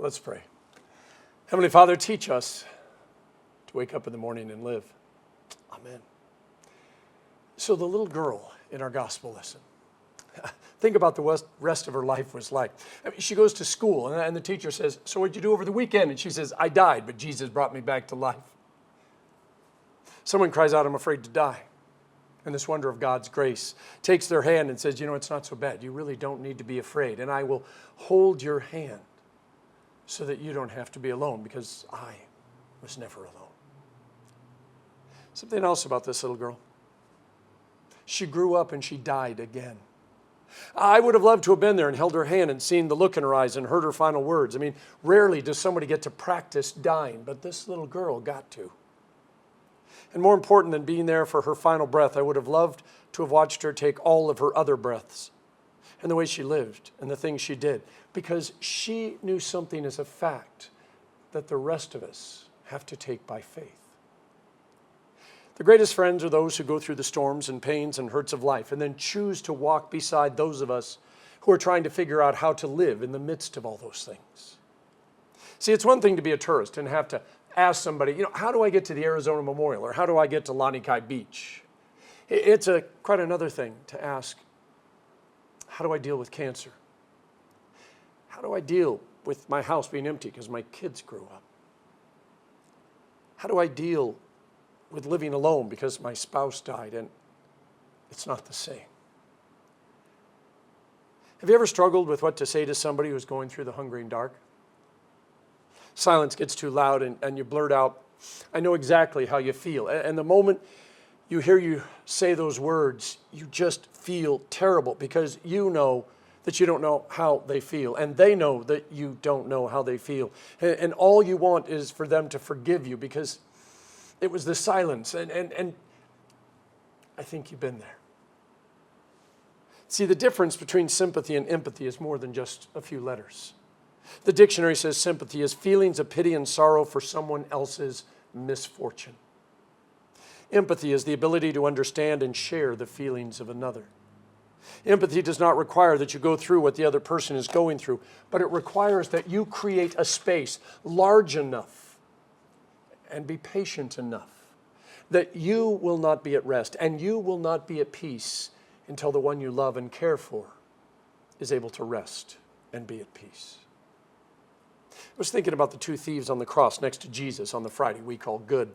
Let's pray. Heavenly Father, teach us to wake up in the morning and live. Amen. So the little girl in our gospel lesson, think about the rest of her life was like. I mean, she goes to school and the teacher says, so what did you do over the weekend? And she says, I died, but Jesus brought me back to life. Someone cries out, I'm afraid to die. And this wonder of God's grace takes their hand and says, you know, it's not so bad. You really don't need to be afraid. And I will hold your hand so that you don't have to be alone, because I was never alone. Something else about this little girl. She grew up and she died again. I would have loved to have been there and held her hand and seen the look in her eyes and heard her final words. I mean, rarely does somebody get to practice dying, but this little girl got to. And more important than being there for her final breath, I would have loved to have watched her take all of her other breaths and the way she lived and the things she did, because she knew something as a fact that the rest of us have to take by faith. The greatest friends are those who go through the storms and pains and hurts of life and then choose to walk beside those of us who are trying to figure out how to live in the midst of all those things. See, it's one thing to be a tourist and have to ask somebody, you know, how do I get to the Arizona Memorial, or how do I get to Lanikai Beach? It's quite another thing to ask, how do I deal with cancer? How do I deal with my house being empty because my kids grew up? How do I deal with living alone because my spouse died and it's not the same? Have you ever struggled with what to say to somebody who's going through the hungry and dark? Silence gets too loud and you blurt out, I know exactly how you feel. And the moment you hear you say those words, you just feel terrible, because you know that you don't know how they feel, and they know that you don't know how they feel. And all you want is for them to forgive you, because it was the silence. And I think you've been there. See, the difference between sympathy and empathy is more than just a few letters. The dictionary says sympathy is feelings of pity and sorrow for someone else's misfortune. Empathy is the ability to understand and share the feelings of another. Empathy does not require that you go through what the other person is going through, but it requires that you create a space large enough and be patient enough that you will not be at rest and you will not be at peace until the one you love and care for is able to rest and be at peace. I was thinking about the two thieves on the cross next to Jesus on the Friday we call Good.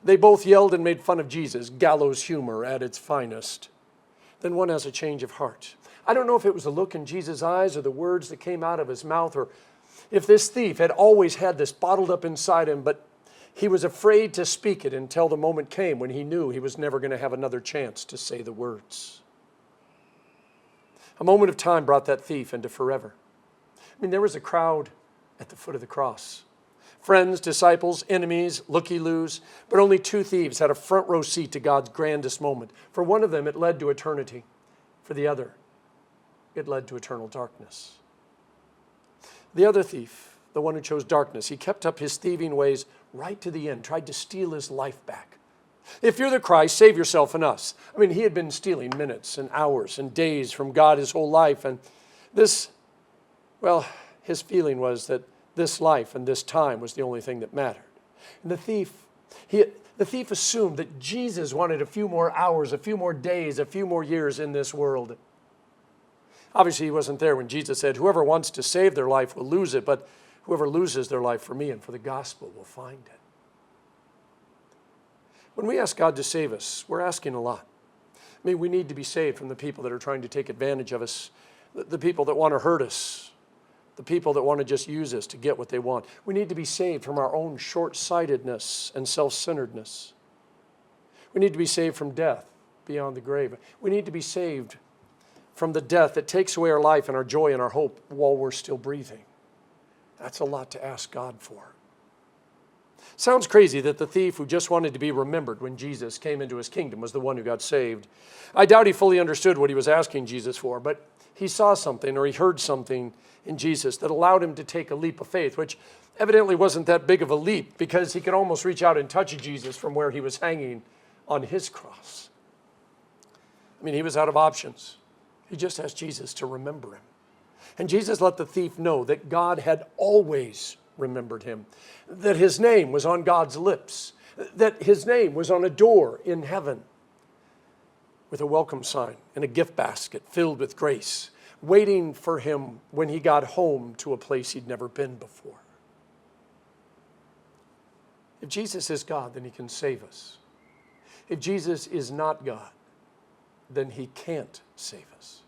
They both yelled and made fun of Jesus, gallows humor at its finest. Then one has a change of heart. I don't know if it was the look in Jesus' eyes or the words that came out of his mouth, or if this thief had always had this bottled up inside him, but he was afraid to speak it until the moment came when he knew he was never going to have another chance to say the words. A moment of time brought that thief into forever. I mean, there was a crowd at the foot of the cross. Friends, disciples, enemies, looky-loos, but only two thieves had a front row seat to God's grandest moment. For one of them, it led to eternity. For the other, it led to eternal darkness. The other thief, the one who chose darkness, he kept up his thieving ways right to the end, tried to steal his life back. If you're the Christ, save yourself and us. I mean, he had been stealing minutes and hours and days from God his whole life. And this, well, his feeling was that this life and this time was the only thing that mattered. And the thief assumed that Jesus wanted a few more hours, a few more days, a few more years in this world. Obviously, he wasn't there when Jesus said, whoever wants to save their life will lose it, but whoever loses their life for me and for the gospel will find it. When we ask God to save us, we're asking a lot. I mean, we need to be saved from the people that are trying to take advantage of us, the people that want to hurt us, the people that want to just use us to get what they want. We need to be saved from our own short-sightedness and self-centeredness. We need to be saved from death beyond the grave. We need to be saved from the death that takes away our life and our joy and our hope while we're still breathing. That's a lot to ask God for. Sounds crazy that the thief who just wanted to be remembered when Jesus came into his kingdom was the one who got saved. I doubt he fully understood what he was asking Jesus for, but he saw something or he heard something in Jesus that allowed him to take a leap of faith, which evidently wasn't that big of a leap, because he could almost reach out and touch Jesus from where he was hanging on his cross. I mean, he was out of options. He just asked Jesus to remember him. And Jesus let the thief know that God had always remembered him, that his name was on God's lips, that his name was on a door in heaven with a welcome sign and a gift basket filled with grace, waiting for him when he got home to a place he'd never been before. If Jesus is God, then he can save us. If Jesus is not God, then he can't save us.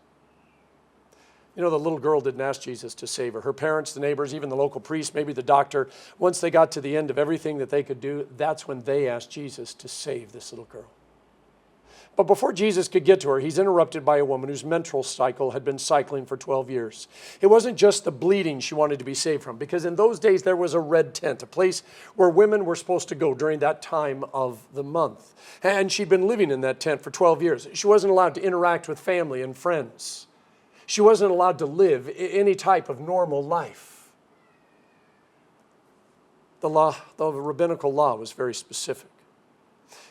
You know, the little girl didn't ask Jesus to save her. Her parents, the neighbors, even the local priest, maybe the doctor, once they got to the end of everything that they could do, that's when they asked Jesus to save this little girl. But before Jesus could get to her, he's interrupted by a woman whose menstrual cycle had been cycling for 12 years. It wasn't just the bleeding she wanted to be saved from, because in those days there was a red tent, a place where women were supposed to go during that time of the month. And she'd been living in that tent for 12 years. She wasn't allowed to interact with family and friends. She wasn't allowed to live any type of normal life. The rabbinical law was very specific.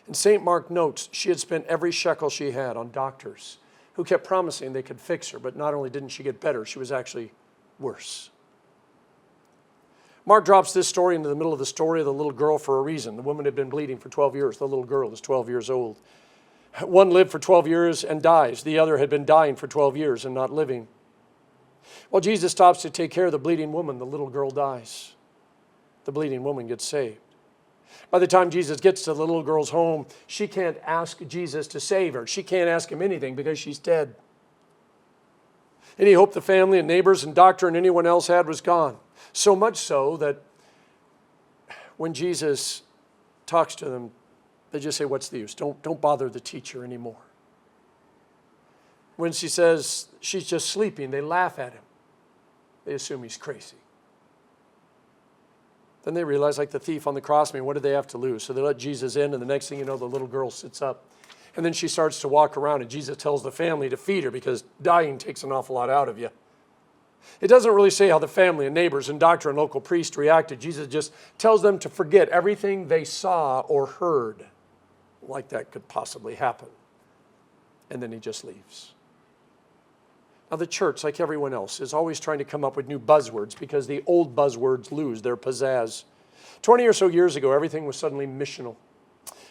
And St. Mark notes she had spent every shekel she had on doctors who kept promising they could fix her, but not only didn't she get better, she was actually worse. Mark drops this story into the middle of the story of the little girl for a reason. The woman had been bleeding for 12 years. The little girl is 12 years old. One lived for 12 years and dies. The other had been dying for 12 years and not living. While Jesus stops to take care of the bleeding woman, the little girl dies. The bleeding woman gets saved. By the time Jesus gets to the little girl's home, she can't ask Jesus to save her. She can't ask him anything because she's dead. Any hope the family and neighbors and doctor and anyone else had was gone. So much so that when Jesus talks to them, they just say, "What's the use? Don't bother the teacher anymore." When she says she's just sleeping, they laugh at him. They assume he's crazy. Then they realize, like the thief on the cross, what did they have to lose? So they let Jesus in, and the next thing you know, the little girl sits up. And then she starts to walk around, and Jesus tells the family to feed her because dying takes an awful lot out of you. It doesn't really say how the family and neighbors and doctor and local priest reacted. Jesus just tells them to forget everything they saw or heard, like that could possibly happen. And then he just leaves. Now, the church, like everyone else, is always trying to come up with new buzzwords because the old buzzwords lose their pizzazz. 20 or so years ago, everything was suddenly missional.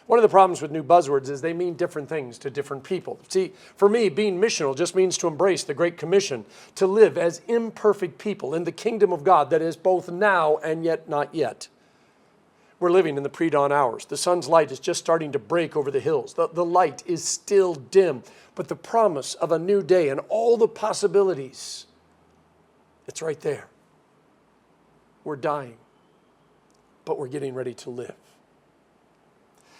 One of the problems with new buzzwords is they mean different things to different people. See, for me, being missional just means to embrace the Great Commission, to live as imperfect people in the kingdom of God that is both now and yet not yet. We're living in the pre-dawn hours. The sun's light is just starting to break over the hills. The light is still dim, but the promise of a new day and all the possibilities, it's right there. We're dying, but we're getting ready to live.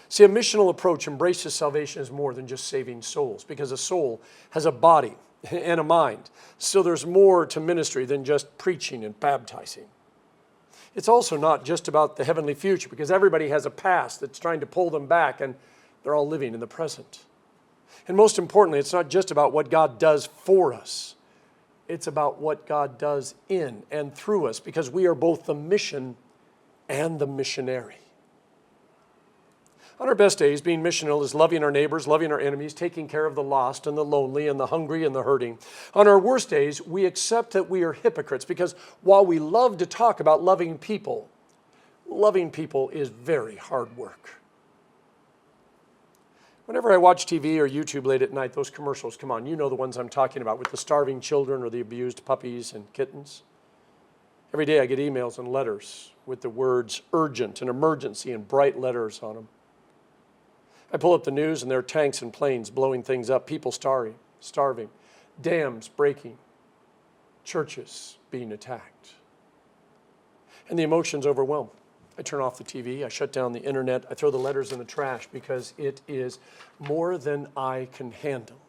See, a missional approach embraces salvation as more than just saving souls, because a soul has a body and a mind. So there's more to ministry than just preaching and baptizing. It's also not just about the heavenly future, because everybody has a past that's trying to pull them back, and they're all living in the present. And most importantly, it's not just about what God does for us. It's about what God does in and through us, because we are both the mission and the missionary. On our best days, being missional is loving our neighbors, loving our enemies, taking care of the lost and the lonely and the hungry and the hurting. On our worst days, we accept that we are hypocrites, because while we love to talk about loving people is very hard work. Whenever I watch TV or YouTube late at night, those commercials come on. You know the ones I'm talking about, with the starving children or the abused puppies and kittens. Every day I get emails and letters with the words urgent and emergency in bright letters on them. I pull up the news, and there are tanks and planes blowing things up, people starving, dams breaking, churches being attacked. And the emotions overwhelm. I turn off the TV, I shut down the internet, I throw the letters in the trash, because it is more than I can handle.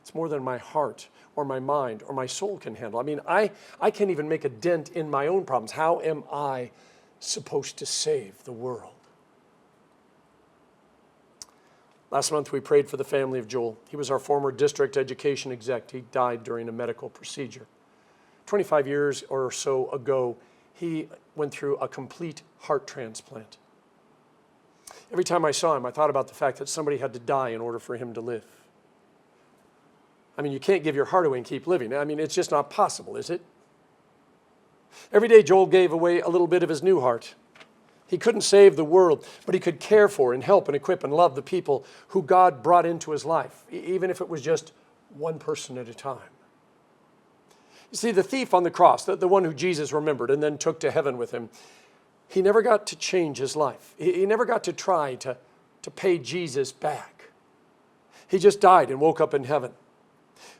It's more than my heart or my mind or my soul can handle. I can't even make a dent in my own problems. How am I supposed to save the world? Last month we prayed for the family of Joel. He was our former district education exec. He died during a medical procedure. 25 years or so ago, he went through a complete heart transplant. Every time I saw him, I thought about the fact that somebody had to die in order for him to live. I mean, you can't give your heart away and keep living. I mean, it's just not possible, is it? Every day Joel gave away a little bit of his new heart. He couldn't save the world, but he could care for and help and equip and love the people who God brought into his life, even if it was just one person at a time. You see, the thief on the cross, the one who Jesus remembered and then took to heaven with him, he never got to change his life. He never got to try to pay Jesus back. He just died and woke up in heaven.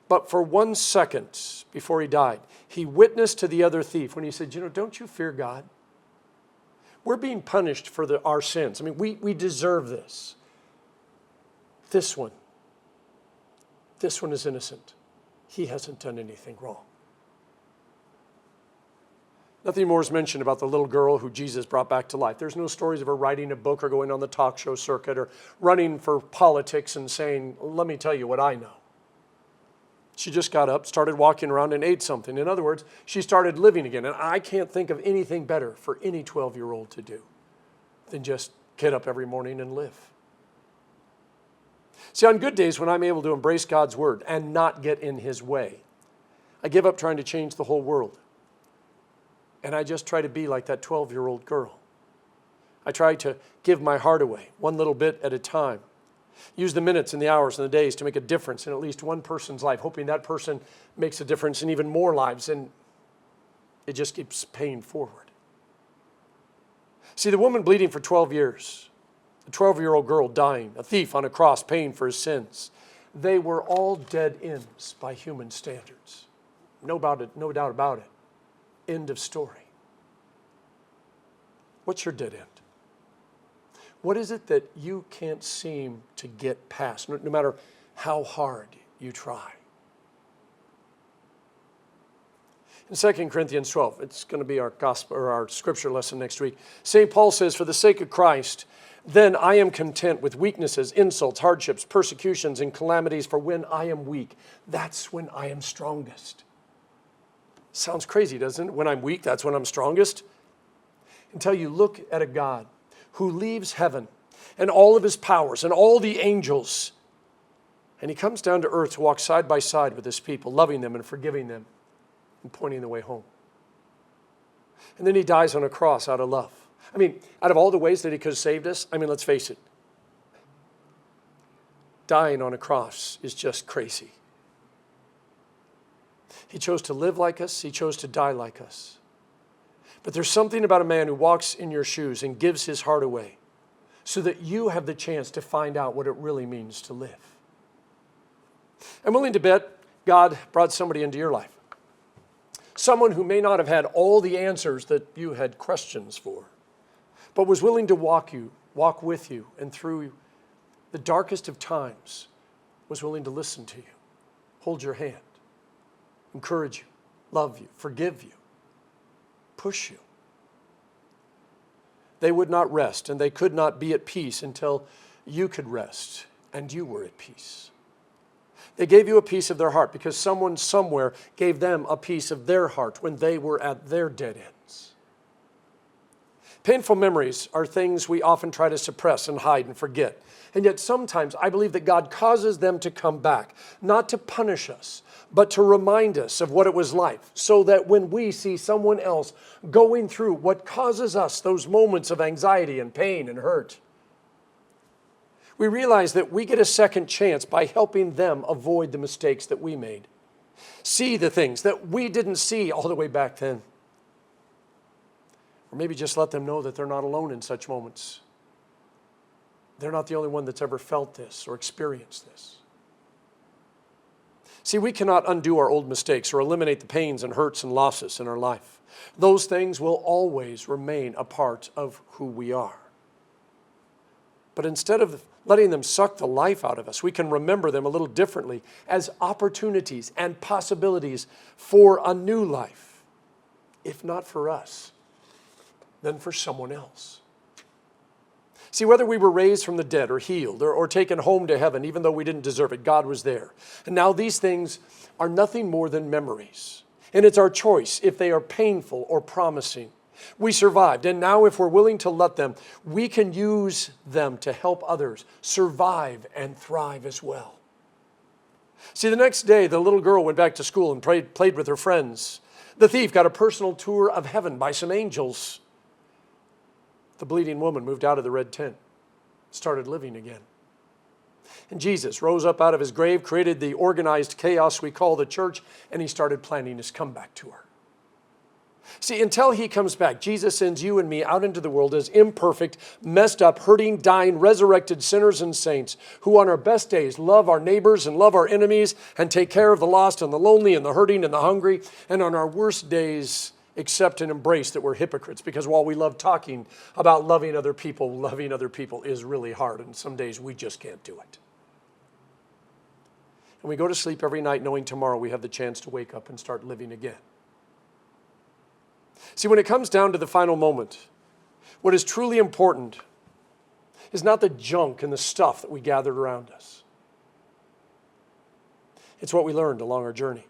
But for 1 second before he died, he witnessed to the other thief when he said, don't you fear God? We're being punished for our sins. I mean, we deserve this. This one is innocent. He hasn't done anything wrong. Nothing more is mentioned about the little girl who Jesus brought back to life. There's no stories of her writing a book or going on the talk show circuit or running for politics and saying, let me tell you what I know. She just got up, started walking around, and ate something. In other words, she started living again. And I can't think of anything better for any 12-year-old to do than just get up every morning and live. See, on good days when I'm able to embrace God's word and not get in his way, I give up trying to change the whole world. And I just try to be like that 12-year-old girl. I try to give my heart away, one little bit at a time. Use the minutes and the hours and the days to make a difference in at least one person's life, hoping that person makes a difference in even more lives, and it just keeps paying forward. See, the woman bleeding for 12 years, a 12-year-old girl dying, a thief on a cross paying for his sins, they were all dead ends by human standards. No doubt about it. End of story. What's your dead end? What is it that you can't seem to get past, no matter how hard you try? In 2 Corinthians 12, it's going to be our gospel or our scripture lesson next week. St. Paul says, for the sake of Christ, then I am content with weaknesses, insults, hardships, persecutions, and calamities, for when I am weak, that's when I am strongest. Sounds crazy, doesn't it? When I'm weak, that's when I'm strongest. Until you look at a God who leaves heaven and all of his powers and all the angels, and he comes down to earth to walk side by side with his people, loving them and forgiving them and pointing the way home. And then he dies on a cross out of love. I mean, out of all the ways that he could have saved us, I mean, let's face it, dying on a cross is just crazy. He chose to live like us. He chose to die like us. But there's something about a man who walks in your shoes and gives his heart away so that you have the chance to find out what it really means to live. I'm willing to bet God brought somebody into your life. Someone who may not have had all the answers that you had questions for, but was willing to walk with you, and through the darkest of times was willing to listen to you, hold your hand, encourage you, love you, forgive you, push you. They would not rest, and they could not be at peace until you could rest and you were at peace. They gave you a piece of their heart because someone somewhere gave them a piece of their heart when they were at their dead ends. Painful memories are things we often try to suppress and hide and forget. And yet sometimes I believe that God causes them to come back, not to punish us, but to remind us of what it was like, so that when we see someone else going through what causes us those moments of anxiety and pain and hurt, we realize that we get a second chance by helping them avoid the mistakes that we made. See the things that we didn't see all the way back then. Or maybe just let them know that they're not alone in such moments. They're not the only one that's ever felt this or experienced this. See, we cannot undo our old mistakes or eliminate the pains and hurts and losses in our life. Those things will always remain a part of who we are. But instead of letting them suck the life out of us, we can remember them a little differently as opportunities and possibilities for a new life. If not for us, then for someone else. See, whether we were raised from the dead or healed or taken home to heaven, even though we didn't deserve it, God was there. And now these things are nothing more than memories. And it's our choice if they are painful or promising. We survived, and now if we're willing to let them, we can use them to help others survive and thrive as well. See, the next day, the little girl went back to school and played with her friends. The thief got a personal tour of heaven by some angels. The bleeding woman moved out of the red tent, started living again. And Jesus rose up out of his grave, created the organized chaos we call the church, and he started planning his comeback to her. See, until he comes back, Jesus sends you and me out into the world as imperfect, messed up, hurting, dying, resurrected sinners and saints who on our best days love our neighbors and love our enemies and take care of the lost and the lonely and the hurting and the hungry, and on our worst days accept and embrace that we're hypocrites, because while we love talking about loving other people is really hard, and some days we just can't do it. And we go to sleep every night knowing tomorrow we have the chance to wake up and start living again. See, when it comes down to the final moment, what is truly important is not the junk and the stuff that we gathered around us. It's what we learned along our journey.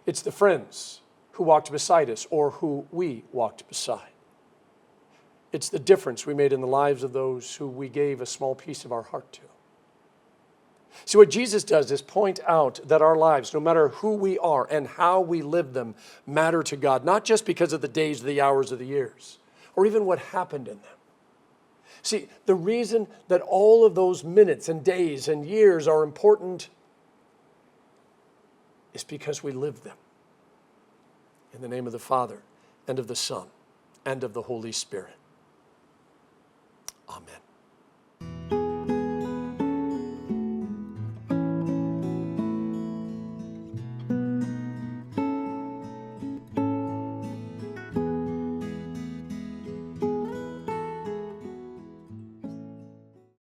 It's the friends who walked beside us or who we walked beside. It's the difference we made in the lives of those who we gave a small piece of our heart to. See, what Jesus does is point out that our lives, no matter who we are and how we live them, matter to God, not just because of the days, the hours, or the years, or even what happened in them. See, the reason that all of those minutes and days and years are important is because we live them. In the name of the Father, and of the Son, and of the Holy Spirit. Amen.